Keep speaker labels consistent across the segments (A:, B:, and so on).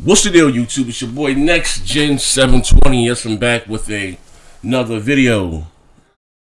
A: What's the deal, YouTube? It's your boy Next Gen 720. Yes, I'm back with another video.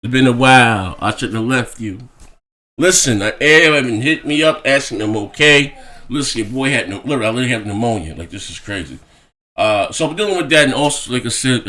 A: It's been a while. I shouldn't have left you. Listen, everyone hit me up asking them okay. Listen, your boy had literally have pneumonia. Like, this is crazy. So I'm dealing with that, and also, like I said,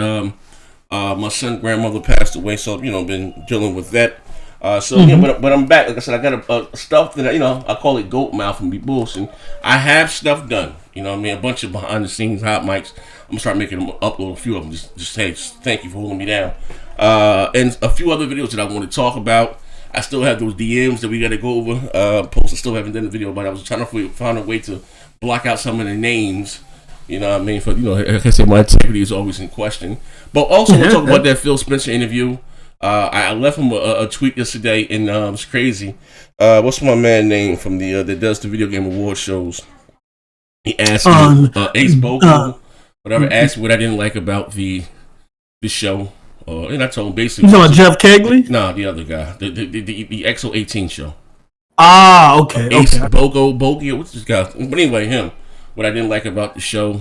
A: my son's grandmother passed away, so been dealing with that. But I'm back. Like I said, I got stuff that I call it goat mouth and be bullshit. I have stuff done. You know what I mean? A bunch of behind the scenes hot mics. I'm gonna start making them, upload a few of them. Just say thank you for holding me down. And a few other videos that I want to talk about. I still have those DMs that we got to go over. Post I still haven't done the video, but I was trying to find a way to block out some of the names. You know what I mean? For like I said, my integrity is always in question. But also, we'll talk about that Phil Spencer interview. I left him a tweet yesterday, and it's crazy. What's my man name from that does the video game award shows? He asked me, Ace Boko, whatever, asked me what I didn't like about the show. And I told him basically.
B: You know Jeff Kegley?
A: Nah, the other guy, the XO18 show.
B: Okay.
A: Ace Boko, what's this guy? But anyway, him. What I didn't like about the show,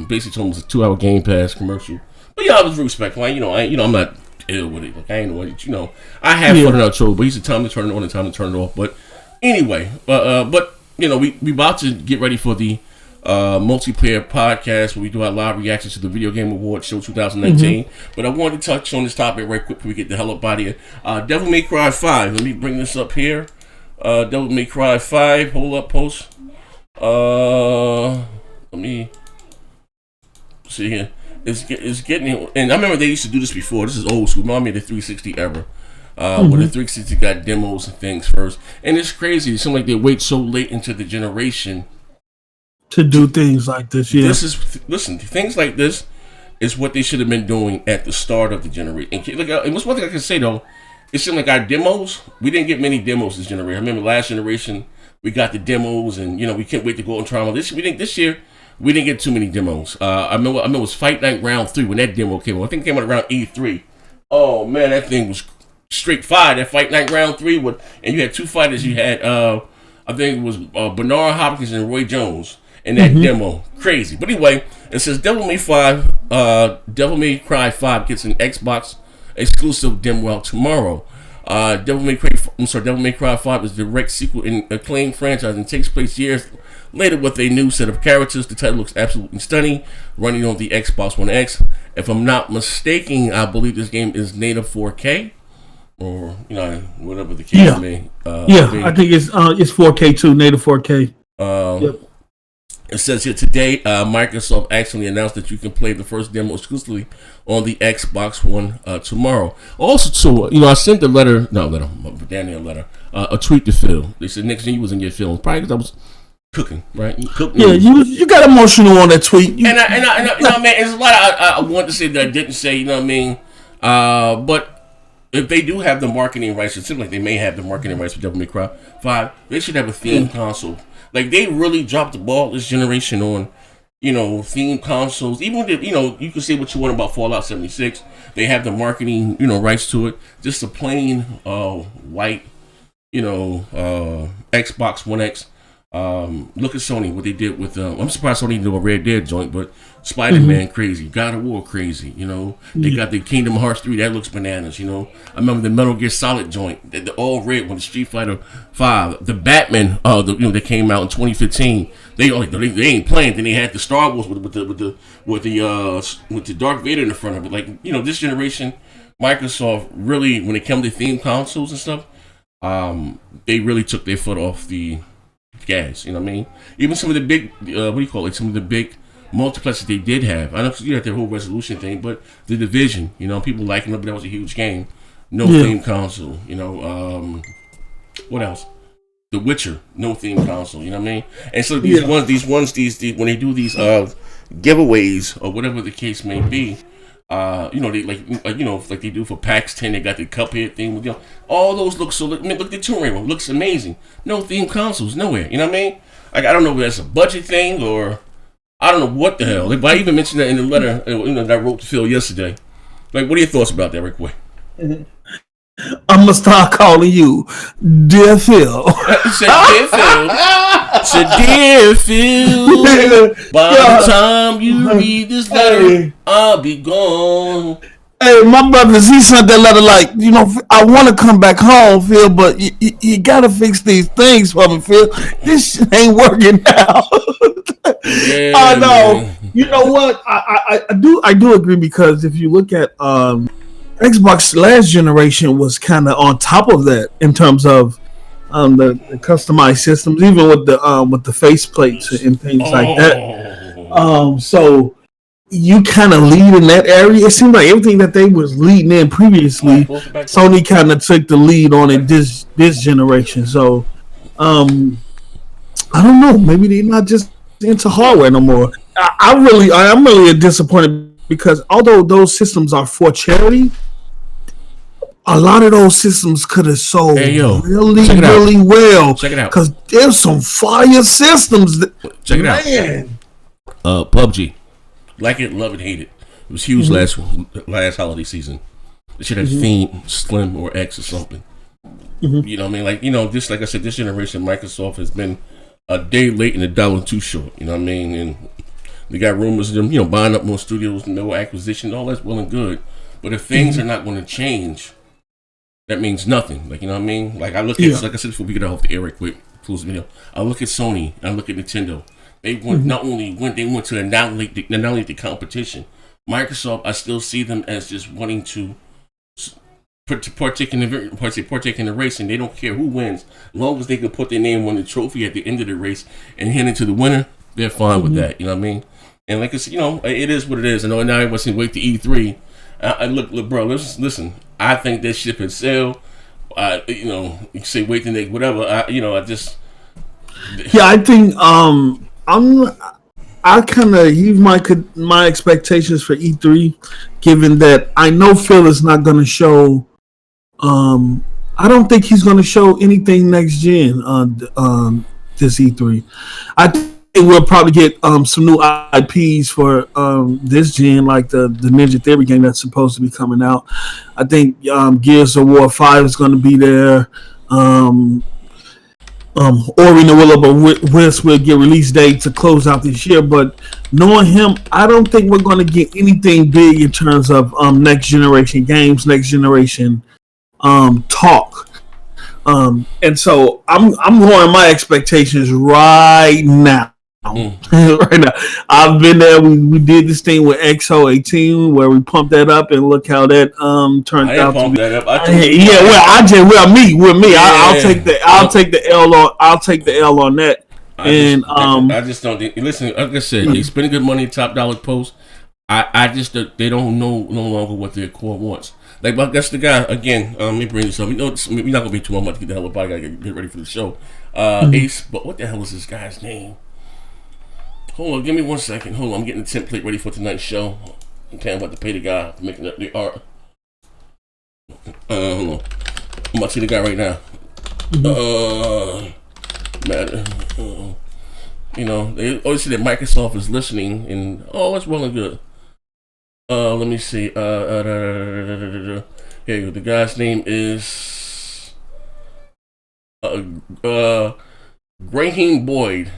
A: basically told him it was a 2-hour Game Pass commercial. But I was respectful. I'm not ill with it. Like, I ain't what I have fun in our show, but he's the time to turn it on and time to turn it off. But anyway, we about to get ready for the multiplayer podcast where we do our live reactions to the Video Game Award Show 2019. But I wanted to touch on this topic right quick before we get the hell up out of here. Devil May Cry 5. Let me bring this up here. Devil May Cry 5. Hold up, post. Let me see here. It's getting, and I remember they used to do this before. This is old school. Remind me of the 360 era. Where the 360 got demos and things first. And it's crazy. It seems like they wait so late into the generation
B: to do things like this. Yeah.
A: Listen, things like this is what they should have been doing at the start of the generation. And what's one thing I can say though, it seemed like our demos, we didn't get many demos this generation. I remember last generation we got the demos, and we can't wait to go and try them. This year we didn't get too many demos. I remember it was Fight Night Round 3 when that demo came out. I think it came out around E3. Oh man, that thing was straight fire. That Fight Night Round 3 and you had two fighters. You had I think it was Bernard Hopkins and Roy Jones in that demo. Crazy. But anyway, it says Devil May Cry 5 gets an Xbox exclusive demo out tomorrow. Devil May Cry 5 is the direct sequel in acclaimed franchise and takes place years later with a new set of characters. The title looks absolutely stunning, running on the Xbox One X. If I'm not mistaken, I believe this game is native 4K, or whatever the case may.
B: I think it's 4K too, native 4K. Yep.
A: It says here today, Microsoft actually announced that you can play the first demo exclusively on the Xbox One tomorrow. Also, too, I sent a tweet to Phil. They said, Nick, you was in your film. Probably because I was cooking, right?
B: You got emotional on that tweet.
A: Man, there's a lot I want to say that I didn't say, but if they do have the marketing rights, it seems like they may have the marketing rights for Devil May Cry 5, they should have a theme console. Like, they really dropped the ball this generation on, theme consoles. Even with you can say what you want about Fallout 76. They have the marketing, rights to it. Just a plain white, Xbox One X. Look at Sony, what they did with I'm surprised Sony didn't do a Red Dead joint, but Spider-Man crazy, God of War crazy, they got the Kingdom Hearts 3, that looks bananas. I remember the Metal Gear Solid joint, the all red one, the Street Fighter 5, the Batman that came out in 2015. They ain't playing. Then they had the Star Wars with the Darth Vader in the front of it. Like, this generation, Microsoft really, when it comes to theme consoles and stuff, they really took their foot off the gas. You know what I mean? Even some of the big, some of the big multiplexes they did have. I know you had their whole resolution thing, but the Division, people liking it, but that was a huge game. No theme console. What else? The Witcher, no theme console. You know what I mean? And so these ones, when they do these giveaways or whatever the case may be, they like they do for PAX 10, they got the Cuphead thing with all those look so. Look at the Tomb Raider, looks amazing. No theme consoles, nowhere. You know what I mean? Like, I don't know if that's a budget thing or I don't know what the hell. But I even mentioned that in the letter that I wrote to Phil yesterday. Like, what are your thoughts about that, right quick?
B: I'm gonna start calling you Dear Phil.
A: Dear Phil. Dear Phil. By the time you read this letter, I'll be gone.
B: Hey, my brothers, he sent that letter like, I want to come back home, Phil, but you got to fix these things for me, Phil. This shit ain't working now.
A: Yeah,
B: I know.
A: man.
B: You know what? I do agree, because if you look at Xbox last generation was kind of on top of that in terms of the customized systems, even with the face plates and things like that. So you kind of lead in that area. It seemed like everything that they was leading in previously, Sony kind of took the lead on it this generation. So I don't know. Maybe they're not just into hardware no more. I am really disappointed, because although those systems are for charity, a lot of those systems could have sold really well.
A: Check it out.
B: Because there's some fire systems.
A: Check it out. PUBG. Like it, love it, hate it. It was huge last holiday season. It should have theme Slim or X or something. You know what I mean? Like, just like I said, this generation, Microsoft has been a day late and a dollar too short. You know what I mean? And they got rumors of them, buying up more studios, no acquisition, all that's well and good. But if things are not going to change, that means nothing. Like, you know what I mean? Like, I look at, like I said before we get off the air right quick, close the video. I look at Sony, I look at Nintendo. They went not only they went to annihilate the competition. Microsoft, I still see them as just wanting to partake in the race, and they don't care who wins, as long as they can put their name on the trophy at the end of the race and hand it to the winner. They're fine with that. You know what I mean? And like I said, it is what it is. I know now everyone's wait to E3. Look, bro. Listen. I think that ship had sailed. You can say wait the next whatever. I just.
B: Yeah, I think I kind of heave my expectations for E3, given that I know Phil is not going to show. I don't think he's going to show anything next gen on this E3. I think we'll probably get some new IPs for this gen, like the Ninja Theory game that's supposed to be coming out. I think Gears of War 5 is going to be there. Ori and the Will of a Wisp will get release date to close out this year, but knowing him, I don't think we're going to get anything big in terms of next generation games, next generation talk. And so I'm lowering my expectations right now. Right now, I've been there. We did this thing with XO18 where we pumped that up, and look how that turned out to be. Me. I'll take the L on that.
A: I just don't. Listen, like I said, they spend good money, top dollar posts. I just they don't know no longer what their core wants. Like, but that's the guy again. Let me bring this up. We're not gonna be too much to get the hell up. I gotta get ready for the show. Ace, but what the hell is this guy's name? Hold on, give me 1 second. Hold on, I'm getting the template ready for tonight's show. Okay, I'm about to pay the guy for making up the art. Hold on. I'm about to see the guy right now. They always say that Microsoft is listening, and it's well and good. Let me see. Here you go. The guy's name is Graham Boyd,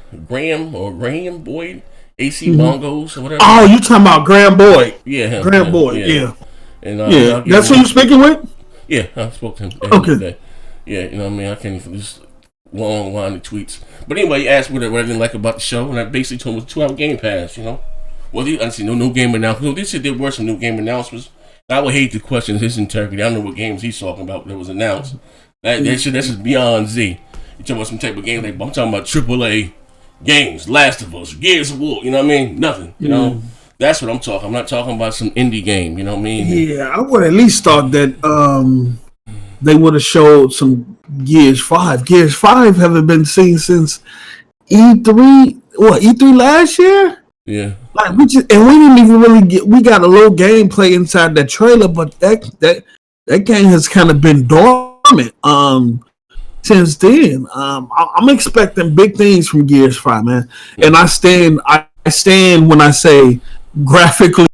A: AC Bongos or whatever.
B: Oh, you talking about Graham Boyd?
A: Yeah,
B: Graham Boyd. Yeah.
A: And
B: that's who you're speaking with.
A: Yeah, I spoke to him.
B: Okay.
A: Yeah, you know what I mean. I can't even this long line of tweets. But anyway, he asked me what I didn't like about the show, and I basically told him it was a 2-hour Game Pass. Well, I see no game announcements. They said there were some new game announcements. I would hate to question his integrity. I don't know what games he's talking about that was announced. That's just beyond Z. You talking about some type of game like I'm talking about AAA games, Last of Us, Gears of War. You know what I mean? Nothing. That's what I'm talking. I'm not talking about some indie game. You know what I mean?
B: Yeah, I would at least thought that they would have showed some Gears 5. Gears 5 haven't been seen since E3. What, E3 last year?
A: Yeah.
B: Like we didn't even really we got a little gameplay inside that trailer, but that game has kind of been dormant since then. I'm expecting big things from Gears 5, man. And I stand when I say graphically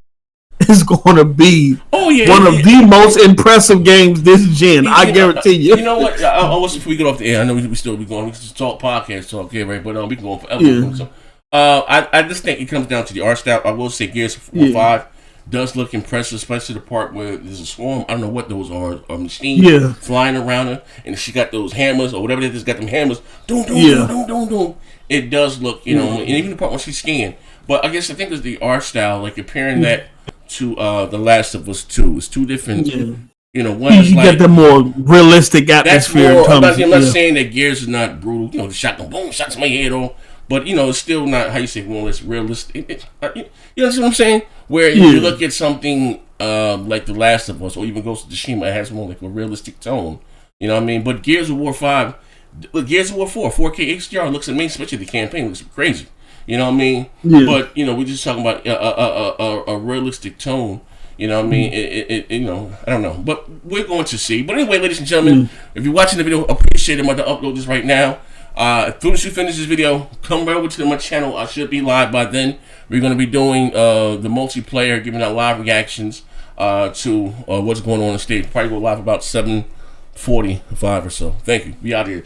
B: is going to be one of the most impressive games this gen. I guarantee you.
A: You know what? I before we get off the air, I know we still be going. We just talk podcast talk here, right? But we can go on forever. I just think it comes down to the art style. I will say Gears 5 does look impressive, especially the part where there's a swarm. I don't know what those are, a machine flying around her, and she got those hammers or whatever they just got them hammers. Doom. It does look, you know, and even the part when she's skiing. But I guess I think it's the art style, like comparing that to The Last of Us 2. It's two different. You know, one is
B: you
A: like,
B: get the more realistic atmosphere.
A: More, I'm not saying that Gears is not brutal. You know, the shotgun, boom, shots my head off. But, you know, it's still not, how you say, more or less realistic. You know what I'm saying? Where if you look at something like The Last of Us or even Ghost of Tsushima, it has more like a realistic tone. You know what I mean? But Gears of War 5, Gears of War 4, 4K HDR looks amazing, especially the campaign looks crazy. You know what I mean? But, you know, we're just talking about a realistic tone. You know what I mean? You know, I don't know. But we're going to see. But anyway, ladies and gentlemen, if you're watching the video, appreciate it. I'm about to upload this right now. As soon as you finish this video, come right over to my channel. I should be live by then. We're going to be doing the multiplayer, giving out live reactions to what's going on the stage. Probably go live about 7:45 or so. Thank you. We out here.